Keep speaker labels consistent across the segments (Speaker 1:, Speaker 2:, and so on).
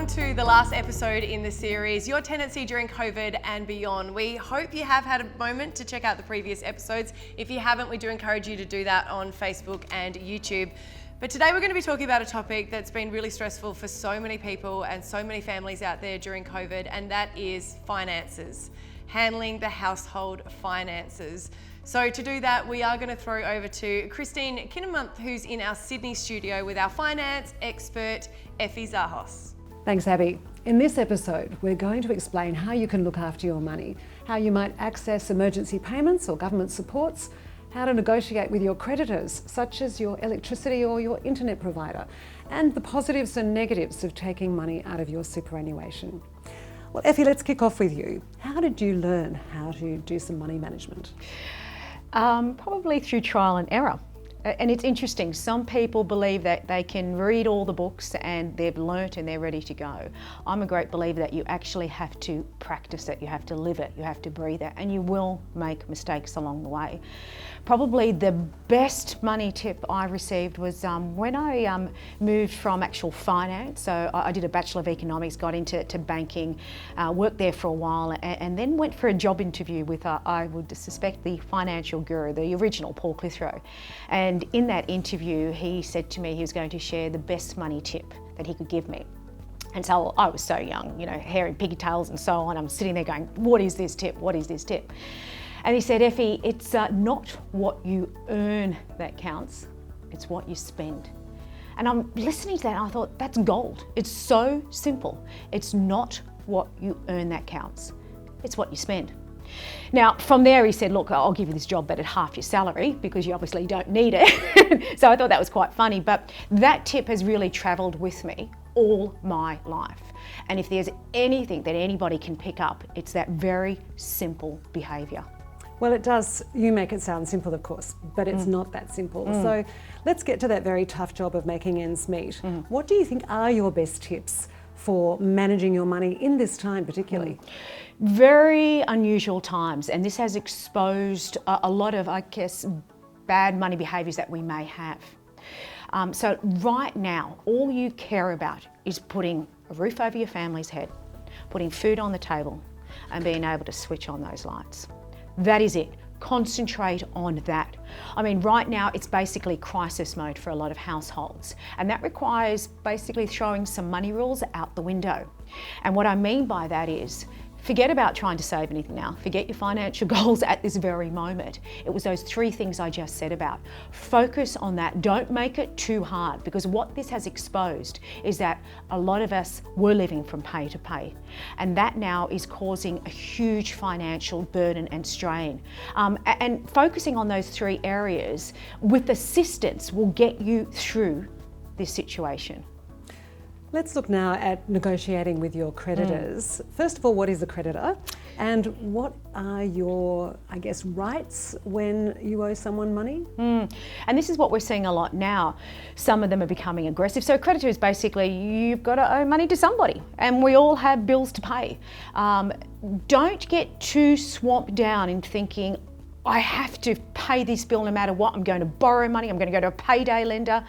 Speaker 1: welcome to the last episode in the series, Your Tenancy During COVID and Beyond. We hope you have had a moment to check out the previous episodes. If you haven't, we do encourage you to do that on Facebook and YouTube. But today we're going to be talking about a topic that's been really stressful for so many people and so many families out there during COVID, and that is finances, handling the household finances. So to do that, we are going to throw over to Christine Kininmonth, who's in our Sydney studio with our finance expert, Effie Zahos.
Speaker 2: Thanks, Abby. In this episode, we're going to explain how you can look after your money, how you might access emergency payments or government supports, how to negotiate with your creditors, such as your electricity or your internet provider, and the positives and negatives of taking money out of your superannuation. Well, Effie, let's kick off with you. How did you learn how to do some money management?
Speaker 3: Probably through trial and error. And it's interesting, some people believe that they can read all the books and they've learnt and they're ready to go. I'm a great believer that you actually have to practice it, you have to live it, you have to breathe it, and you will make mistakes along the way. Probably the best money tip I received was when I moved from actual finance. So I did a Bachelor of Economics, got into banking, worked there for a while, and then went for a job interview with, I would suspect, the financial guru, the original Paul Clitheroe. And in that interview, he said to me he was going to share the best money tip that he could give me. And so I was so young, you know, hair in pigtails and so on. I'm sitting there going, what is this tip? What is this tip? And he said, Effie, it's not what you earn that counts, it's what you spend. And I'm listening to that and I thought, that's gold. It's so simple. It's not what you earn that counts, it's what you spend. Now, from there he said, look, I'll give you this job but at half your salary because you obviously don't need it. So I thought that was quite funny, but that tip has really travelled with me all my life. And if there's anything that anybody can pick up, it's that very simple behaviour.
Speaker 2: Well, it does. You make it sound simple, of course, but it's not that simple. So let's get to that very tough job of making ends meet. What do you think are your best tips for managing your money in this time particularly?
Speaker 3: Very unusual times, and this has exposed a lot of, I guess, bad money behaviours that we may have. So right now, all you care about is putting a roof over your family's head, putting food on the table, and being able to switch on those lights. That is it. Concentrate on that. I mean, right now it's basically crisis mode for a lot of households, and that requires basically throwing some money rules out the window. And what I mean by that is, forget about trying to save anything now. Forget your financial goals at this very moment. It was those three things I just said about. Focus on that. Don't make it too hard, because what this has exposed is that a lot of us were living from pay to pay. And that now is causing a huge financial burden and strain. And focusing on those three areas with assistance will get you through this situation.
Speaker 2: Let's look now at negotiating with your creditors. First of all, what is a creditor? And what are your, I guess, rights when you owe someone money?
Speaker 3: And this is what we're seeing a lot now. Some of them are becoming aggressive. So a creditor is basically, you've got to owe money to somebody, and we all have bills to pay. Don't get too swamped down in thinking, I have to pay this bill no matter what. I'm going to borrow money, I'm going to go to a payday lender.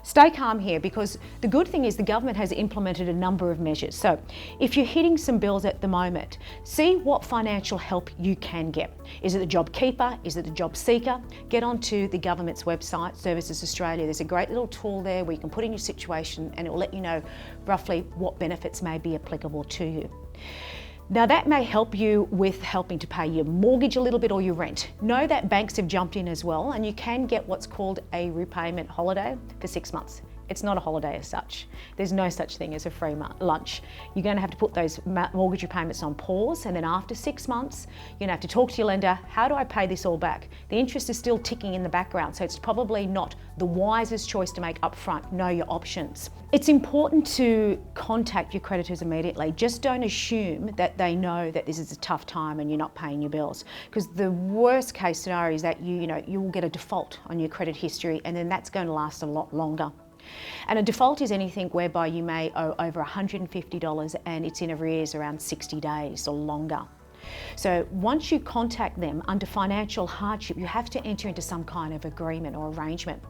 Speaker 3: Stay calm here, because the good thing is the government has implemented a number of measures. So if you're hitting some bills at the moment, see what financial help you can get. Is it the Job Keeper? Is it the Job Seeker? Get onto the government's website, Services Australia. There's a great little tool there where you can put in your situation and it will let you know roughly what benefits may be applicable to you. Now that may help you with helping to pay your mortgage a little bit or your rent. Know that banks have jumped in as well, and you can get what's called a repayment holiday for 6 months. It's not a holiday as such. There's no such thing as a free lunch. You're going to have to put those mortgage repayments on pause, and then after 6 months, you're going to have to talk to your lender, how do I pay this all back? The interest is still ticking in the background, so it's probably not the wisest choice to make up front. Know your options. It's important to contact your creditors immediately. Just don't assume that they know that this is a tough time and you're not paying your bills, because the worst case scenario is that you will get a default on your credit history, and then that's going to last a lot longer. And a default is anything whereby you may owe over $150 and it's in arrears around 60 days or longer. So once you contact them under financial hardship, you have to enter into some kind of agreement or arrangement.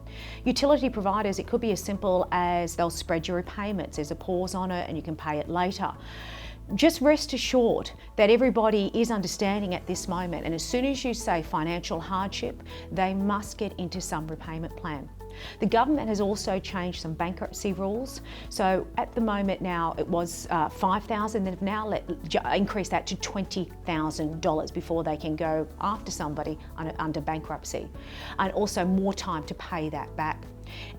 Speaker 3: Utility providers, it could be as simple as they'll spread your repayments. There's a pause on it and you can pay it later. Just rest assured that everybody is understanding at this moment, and as soon as you say financial hardship, they must get into some repayment plan. The government has also changed some bankruptcy rules. So at the moment now it was $5,000, they've now increased that to $20,000 before they can go after somebody under bankruptcy, and also more time to pay that back.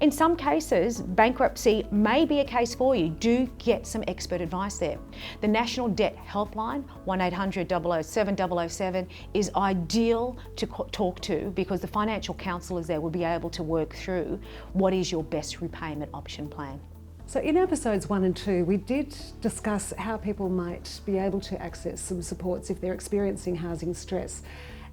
Speaker 3: In some cases, bankruptcy may be a case for you. Do get some expert advice there. The National Debt Helpline, 1-800-007-007, is ideal to talk to, because the financial counsellors there will be able to work through what is your best repayment option plan.
Speaker 2: So in episodes 1 and 2, we did discuss how people might be able to access some supports if they're experiencing housing stress.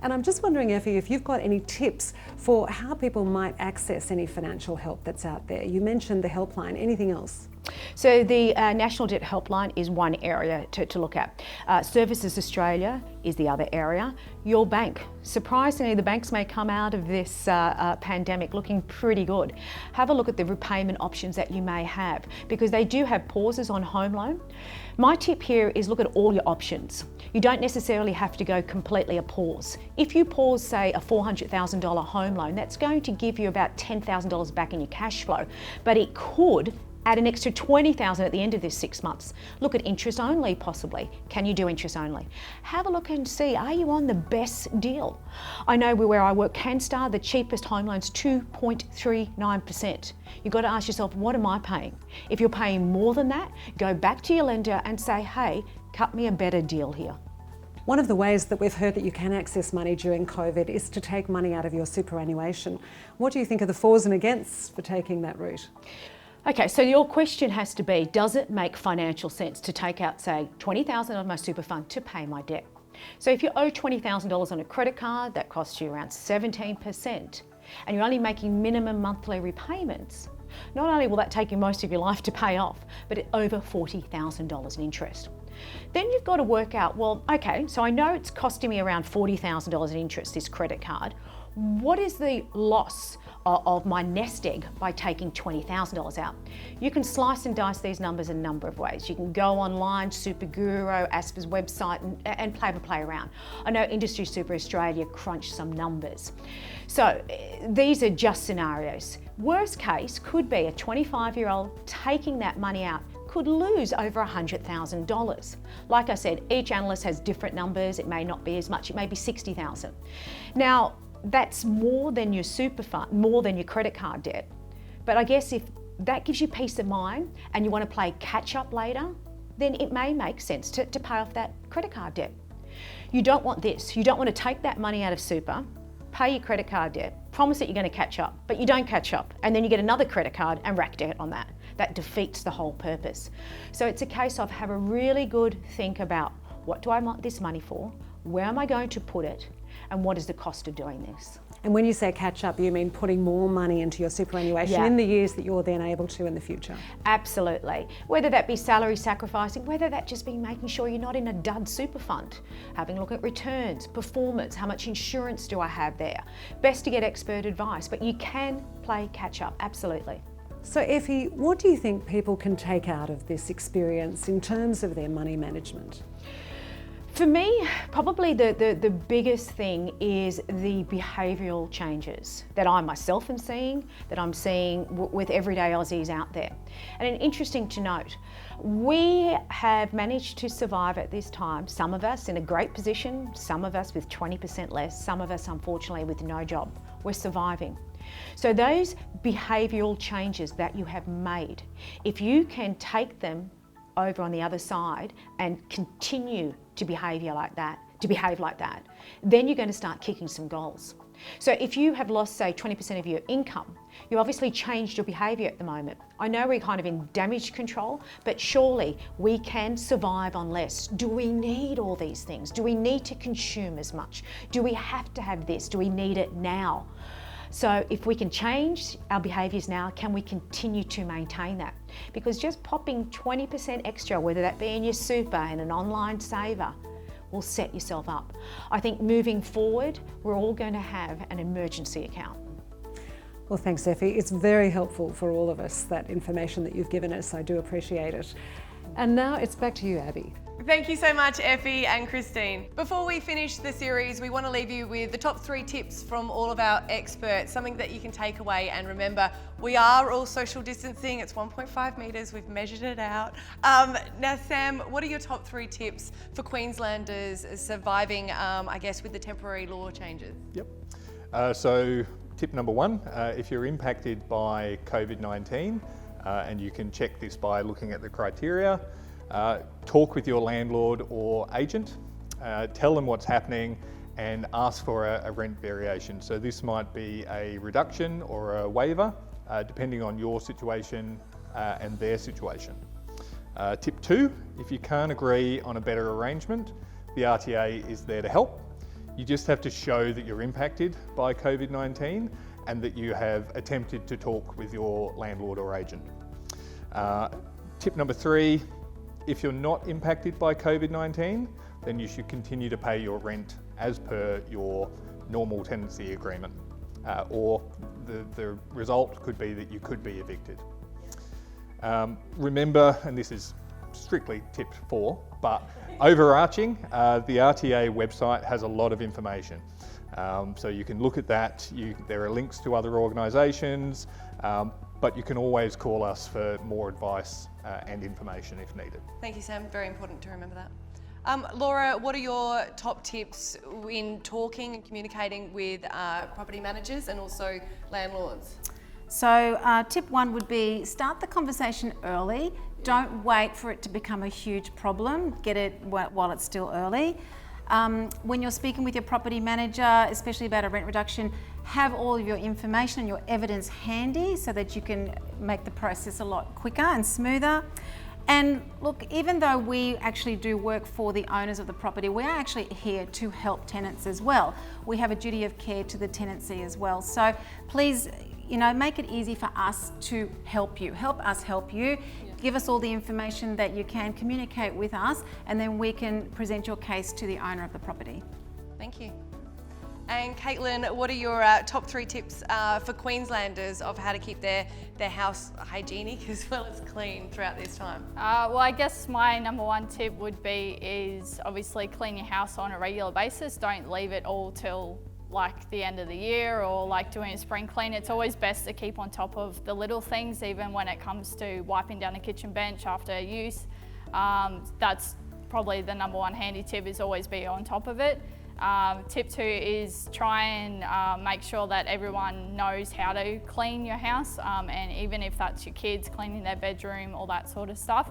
Speaker 2: And I'm just wondering, Effie, if you've got any tips for how people might access any financial help that's out there. You mentioned the helpline, anything else?
Speaker 3: So the National Debt Helpline is one area to look at. Services Australia is the other area. Your bank. Surprisingly, the banks may come out of this pandemic looking pretty good. Have a look at the repayment options that you may have, because they do have pauses on home loan. My tip here is look at all your options. You don't necessarily have to go completely a pause. If you pause, say, a $400,000 home loan, that's going to give you about $10,000 back in your cash flow, but it could add an extra $20,000 at the end of this 6 months. Look at interest only, possibly. Can you do interest only? Have a look and see, are you on the best deal? I know where I work, Canstar, the cheapest home loan's 2.39%. You've got to ask yourself, what am I paying? If you're paying more than that, go back to your lender and say, hey, cut me a better deal here.
Speaker 2: One of the ways that we've heard that you can access money during COVID is to take money out of your superannuation. What do you think are the fors and againsts for taking that route?
Speaker 3: Okay, so your question has to be, does it make financial sense to take out, say, $20,000 of my super fund to pay my debt? So if you owe $20,000 on a credit card, that costs you around 17%, and you're only making minimum monthly repayments, not only will that take you most of your life to pay off, but over $40,000 in interest. Then you've got to work out, well, okay, so I know it's costing me around $40,000 in interest, this credit card. What is the loss of my nest egg by taking $20,000 out? You can slice and dice these numbers in a number of ways. You can go online, Superguru, ASPA's website, and play around. I know Industry Super Australia crunched some numbers. So these are just scenarios. Worst case could be a 25-year-old taking that money out could lose over $100,000. Like I said, each analyst has different numbers. It may not be as much, it may be 60,000. Now, that's more than your super fund, more than your credit card debt. But I guess if that gives you peace of mind and you want to play catch up later, then it may make sense to pay off that credit card debt. You don't want this. You don't want to take that money out of super, pay your credit card debt, promise that you're going to catch up, but you don't catch up, and then you get another credit card and rack debt on that. That defeats the whole purpose. So it's a case of have a really good think about, what do I want this money for? Where am I going to put it? And what is the cost of doing this?
Speaker 2: And when you say catch up, you mean putting more money into your superannuation in the years that you're then able to in the future?
Speaker 3: Absolutely. Whether that be salary sacrificing, whether that just be making sure you're not in a dud super fund, having a look at returns, performance, how much insurance do I have there? Best to get expert advice, but you can play catch up, absolutely.
Speaker 2: So Effie, what do you think people can take out of this experience in terms of their money management?
Speaker 3: For me, probably the biggest thing is the behavioural changes that I myself am seeing, that I'm seeing with everyday Aussies out there. And interesting to note, we have managed to survive at this time, some of us in a great position, some of us with 20% less, some of us unfortunately with no job. We're surviving. So those behavioural changes that you have made, if you can take them over on the other side and continue to behave like that, then you're going to start kicking some goals. So if you have lost, say, 20% of your income, you obviously changed your behaviour at the moment. I know we're kind of in damage control, but surely we can survive on less. Do we need all these things? Do we need to consume as much? Do we have to have this? Do we need it now? So if we can change our behaviours now, can we continue to maintain that? Because just popping 20% extra, whether that be in your super and an online saver, will set yourself up. I think moving forward, we're all going to have an emergency account.
Speaker 2: Well, thanks, Effie. It's very helpful for all of us, that information that you've given us. I do appreciate it. And now it's back to you, Abby.
Speaker 1: Thank you so much, Effie and Christine. Before we finish the series, we want to leave you with the top 3 tips from all of our experts, something that you can take away. And remember, we are all social distancing. It's 1.5 metres. We've measured it out. Now, Sam, what are your top 3 tips for Queenslanders surviving, I guess, with the temporary law changes?
Speaker 4: Yep. So tip number 1, if you're impacted by COVID-19, and you can check this by looking at the criteria, talk with your landlord or agent, tell them what's happening and ask for a rent variation. So this might be a reduction or a waiver, depending on your situation and their situation. Tip 2, if you can't agree on a better arrangement, the RTA is there to help. You just have to show that you're impacted by COVID-19 and that you have attempted to talk with your landlord or agent. Tip number 3, if you're not impacted by COVID-19, then you should continue to pay your rent as per your normal tenancy agreement, or the result could be that you could be evicted. Remember, and this is strictly tip 4, but overarching, the RTA website has a lot of information. So you can look at that. There are links to other organisations, but you can always call us for more advice and information if needed.
Speaker 1: Thank you, Sam. Very important to remember that. Laura, what are your top tips in talking and communicating with property managers and also landlords?
Speaker 5: So tip 1 would be start the conversation early. Don't wait for it to become a huge problem. Get it while it's still early. When you're speaking with your property manager, especially about a rent reduction, have all of your information and your evidence handy so that you can make the process a lot quicker and smoother. And look, even though we actually do work for the owners of the property, we are actually here to help tenants as well. We have a duty of care to the tenancy as well. So please, make it easy for us to help you. Help us help you. Give us all the information that you can, communicate with us, and then we can present your case to the owner of the property.
Speaker 1: Thank you. And Caitlin, what are your top 3 tips for Queenslanders of how to keep their house hygienic as well as clean throughout this time?
Speaker 6: Well, I guess my number 1 tip would be is obviously clean your house on a regular basis. Don't leave it all till like the end of the year or like doing a spring clean. It's always best to keep on top of the little things, even when it comes to wiping down a kitchen bench after use. That's probably the number 1 handy tip, is always be on top of it. Tip 2 is try and make sure that everyone knows how to clean your house, and even if that's your kids cleaning their bedroom, all that sort of stuff.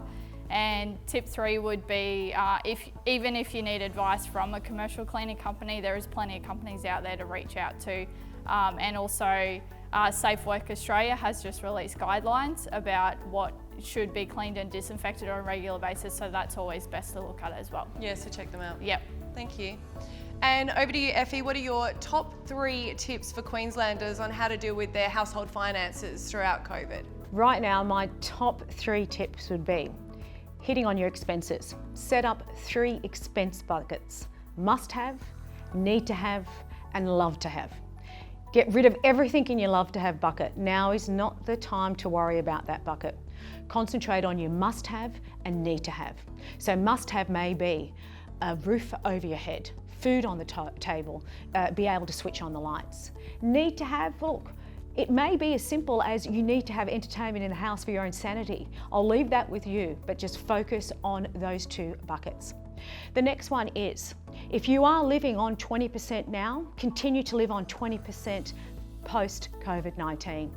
Speaker 6: And tip 3 would be, even if you need advice from a commercial cleaning company, there is plenty of companies out there to reach out to. And also, Safe Work Australia has just released guidelines about what should be cleaned and disinfected on a regular basis, so that's always best to look at as well.
Speaker 1: Yeah, so check them out.
Speaker 6: Yep.
Speaker 1: Thank you. And over to you, Effie. What are your top 3 tips for Queenslanders on how to deal with their household finances throughout COVID?
Speaker 3: Right now, my top 3 tips would be hitting on your expenses. Set up 3 expense buckets: must have, need to have, and love to have. Get rid of everything in your love to have bucket. Now is not the time to worry about that bucket. Concentrate on your must have and need to have. So must have may be a roof over your head, food on the table, be able to switch on the lights. Need to have, look, it may be as simple as you need to have entertainment in the house for your own sanity. I'll leave that with you, but just focus on those 2 buckets. The next one is, if you are living on 20% now, continue to live on 20% post-COVID-19.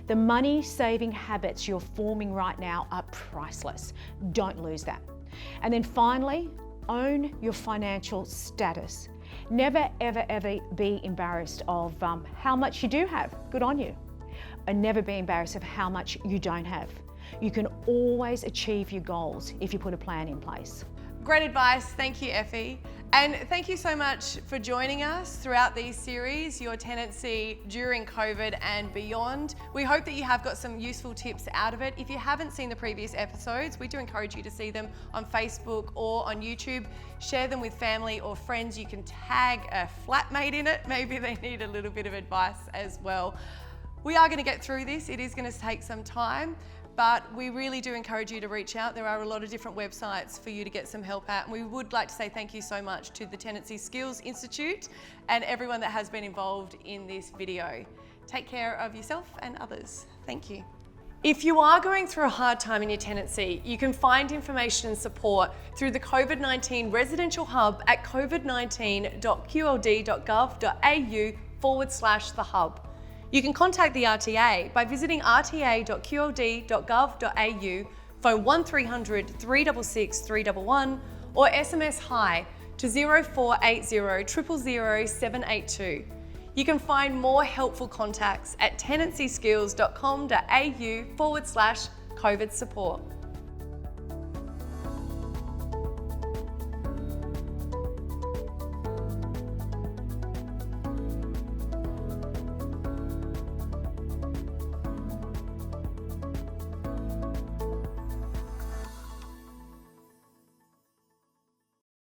Speaker 3: The money saving habits you're forming right now are priceless. Don't lose that. And then finally, own your financial status. Never, ever, ever be embarrassed of how much you do have. Good on you. And never be embarrassed of how much you don't have. You can always achieve your goals if you put a plan in place.
Speaker 1: Great advice. Thank you, Effie. And thank you so much for joining us throughout these series, Your Tenancy During COVID and Beyond. We hope that you have got some useful tips out of it. If you haven't seen the previous episodes, we do encourage you to see them on Facebook or on YouTube. Share them with family or friends. You can tag a flatmate in it. Maybe they need a little bit of advice as well. We are going to get through this. It is going to take some time, but we really do encourage you to reach out. There are a lot of different websites for you to get some help at. And we would like to say thank you so much to the Tenancy Skills Institute and everyone that has been involved in this video. Take care of yourself and others. Thank you. If you are going through a hard time in your tenancy, you can find information and support through the COVID-19 Residential Hub at covid19.qld.gov.au/the hub. You can contact the RTA by visiting rta.qld.gov.au, phone 1300 366 311 or SMS HI to 0480 000 782. You can find more helpful contacts at tenancyskills.com.au/COVID support.